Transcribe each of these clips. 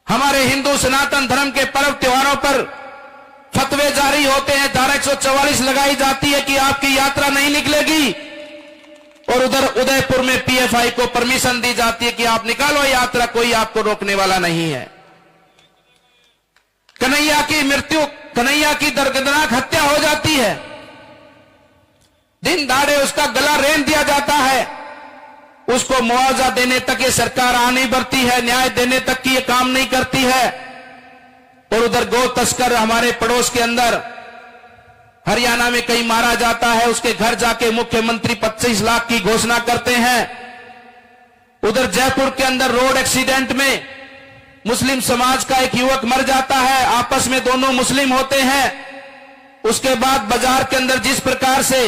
हमारे हिंदू सनातन धर्म के पर्व त्योहारों पर फतवे जारी होते हैं, धारा 144 लगाई जाती है कि आपकी यात्रा नहीं निकलेगी, और उधर उदयपुर में पीएफआई को परमिशन दी जाती है कि आप निकालो यात्रा, कोई आपको रोकने वाला नहीं है। कन्हैया की मृत्यु, कन्हैया की दर्दनाक हत्या हो जाती है, दिन दहाड़े उसका गला रेंग दिया जाता है, उसको मुआवजा देने तक ये सरकार आ नहीं बढ़ती है, न्याय देने तक की ये काम नहीं करती है। और उधर गौ तस्कर हमारे पड़ोस के अंदर हरियाणा में कहीं मारा जाता है, उसके घर जाके मुख्यमंत्री 25 लाख की घोषणा करते हैं। उधर जयपुर के अंदर रोड एक्सीडेंट में मुस्लिम समाज का एक युवक मर जाता है, आपस में दोनों मुस्लिम होते हैं। उसके बाद बाजार के अंदर जिस प्रकार से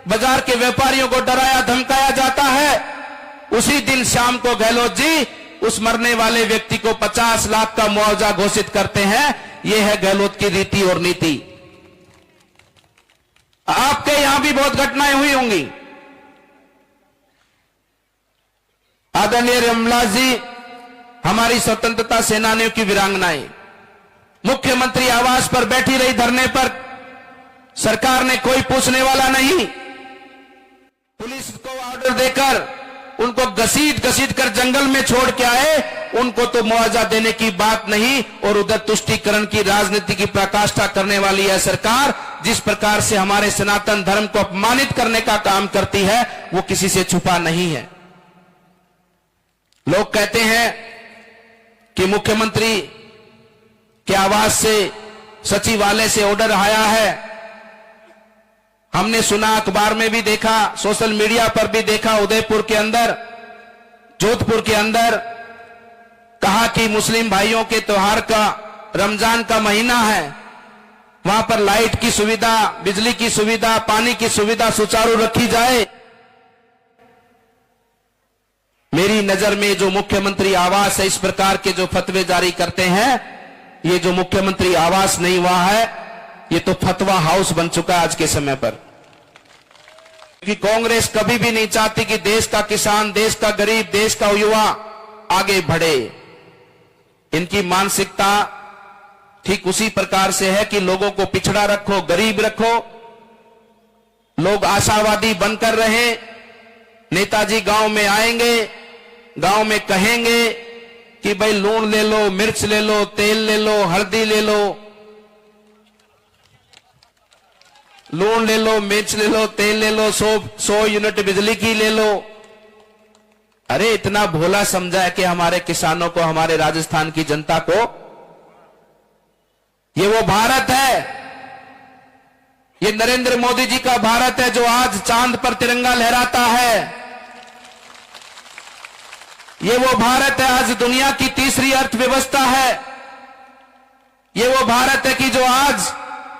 बाजार के व्यापारियों को डराया धमकाया जाता है, उसी दिन शाम को गहलोत जी उस मरने वाले व्यक्ति को 50 लाख का मुआवजा घोषित करते हैं। यह है गहलोत की रीति और नीति। आपके यहां भी बहुत घटनाएं हुई होंगी। आदरणीय रमला जी हमारी स्वतंत्रता सेनानियों की वीरांगनाएं मुख्यमंत्री आवास पर बैठी रही धरने पर, सरकार ने कोई पूछने वाला नहीं। पुलिस को ऑर्डर देकर उनको घसीट घसीट कर जंगल में छोड़ के आए, उनको तो मुआवजा देने की बात नहीं। और उधर तुष्टीकरण की राजनीति की पराकाष्ठा करने वाली है सरकार, जिस प्रकार से हमारे सनातन धर्म को अपमानित करने का काम करती है, वो किसी से छुपा नहीं है। लोग कहते हैं कि मुख्यमंत्री के आवास से सचिवालय से ऑर्डर आया है। हमने सुना, अखबार में भी देखा, सोशल मीडिया पर भी देखा, उदयपुर के अंदर, जोधपुर के अंदर कहा कि मुस्लिम भाइयों के त्योहार का, रमजान का महीना है, वहां पर लाइट की सुविधा, बिजली की सुविधा, पानी की सुविधा सुचारू रखी जाए। मेरी नजर में जो मुख्यमंत्री आवास है, इस प्रकार के जो फतवे जारी करते हैं, ये जो मुख्यमंत्री आवास नहीं हुआ है, ये तो फतवा हाउस बन चुका है आज के समय पर। क्योंकि कांग्रेस कभी भी नहीं चाहती कि देश का किसान, देश का गरीब, देश का युवा आगे बढ़े। इनकी मानसिकता ठीक उसी प्रकार से है कि लोगों को पिछड़ा रखो, गरीब रखो, लोग आशावादी बनकर रहे। नेताजी गांव में आएंगे, गांव में कहेंगे कि भाई लूण ले लो, मिर्च ले लो, तेल ले लो, हल्दी ले लो, लूण ले लो, मिर्च ले लो, तेल ले लो, 100 यूनिट बिजली की ले लो। अरे इतना भोला समझा है कि हमारे किसानों को, हमारे राजस्थान की जनता को। ये वो भारत है, ये नरेंद्र मोदी जी का भारत है जो आज चांद पर तिरंगा लहराता है। ये वो भारत है आज दुनिया की तीसरी अर्थव्यवस्था है। ये वो भारत है कि जो आज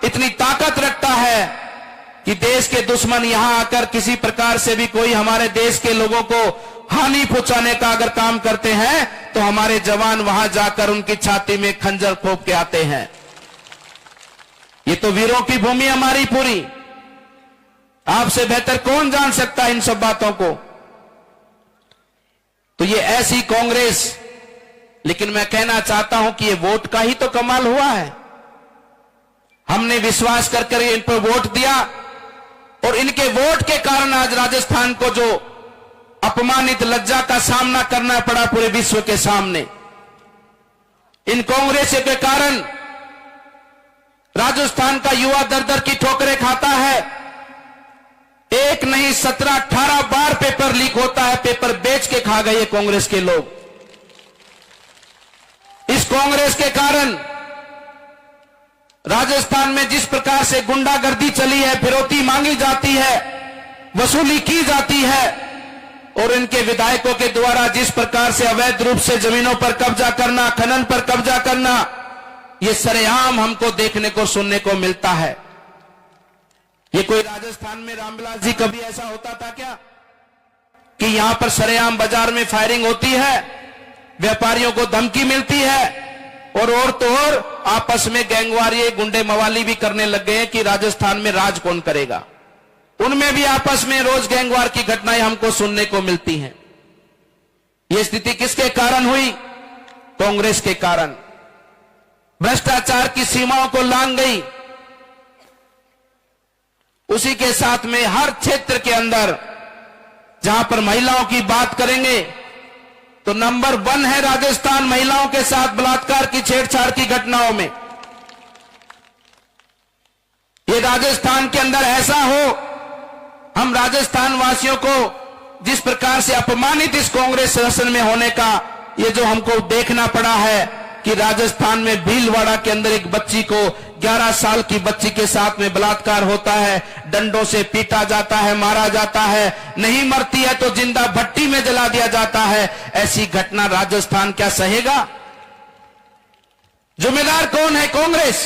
इतनी ताकत रखता है कि देश के दुश्मन यहां आकर किसी प्रकार से भी कोई हमारे देश के लोगों को हानि पहुंचाने का अगर काम करते हैं, तो हमारे जवान वहां जाकर उनकी छाती में खंजर ठोक के आते हैं। ये तो वीरों की भूमि हमारी पूरी। आपसे बेहतर कौन जान सकता है इन सब बातों को। तो ये ऐसी कांग्रेस, लेकिन मैं कहना चाहता हूं कि ये वोट का ही तो कमाल हुआ है। हमने विश्वास कर इन पर वोट दिया, और इनके वोट के कारण आज राजस्थान को जो अपमानित लज्जा का सामना करना पड़ा पूरे विश्व के सामने, इन कांग्रेस के कारण राजस्थान का युवा दर दर की ठोकरें खाता है। एक नहीं 17-18 बार पेपर लीक होता है, पेपर बेच के खा गए कांग्रेस के लोग। इस कांग्रेस के कारण राजस्थान में जिस प्रकार से गुंडागर्दी चली है, फिरौती मांगी जाती है, वसूली की जाती है, और इनके विधायकों के द्वारा जिस प्रकार से अवैध रूप से जमीनों पर कब्जा करना, खनन पर कब्जा करना, ये सरेआम हमको देखने को, सुनने को मिलता है। ये कोई राजस्थान में रामविलास जी कभी ऐसा होता था क्या कि यहां पर सरेआम बाजार में फायरिंग होती है, व्यापारियों को धमकी मिलती है, और तो और आपस में गैंगवारी, गुंडे मवाली भी करने लग गए हैं कि राजस्थान में राज कौन करेगा। उनमें भी आपस में रोज गैंगवार की घटनाएं हमको सुनने को मिलती हैं। ये स्थिति किसके कारण हुई? कांग्रेस के कारण। भ्रष्टाचार की सीमाओं को लांघ गई। उसी के साथ में हर क्षेत्र के अंदर जहां पर महिलाओं की बात करेंगे तो नंबर 1 है राजस्थान महिलाओं के साथ बलात्कार की छेड़छाड़ की घटनाओं में। ये राजस्थान के अंदर ऐसा हो, हम राजस्थान वासियों को जिस प्रकार से अपमानित इस कांग्रेस शासन में होने का ये जो हमको देखना पड़ा है कि राजस्थान में भीलवाड़ा के अंदर एक बच्ची को 11 साल की बच्ची के साथ में बलात्कार होता है, डंडों से पीटा जाता है, मारा जाता है, नहीं मरती है तो जिंदा भट्टी में जला दिया जाता है। ऐसी घटना राजस्थान क्या सहेगा? जिम्मेदार कौन है? कांग्रेस।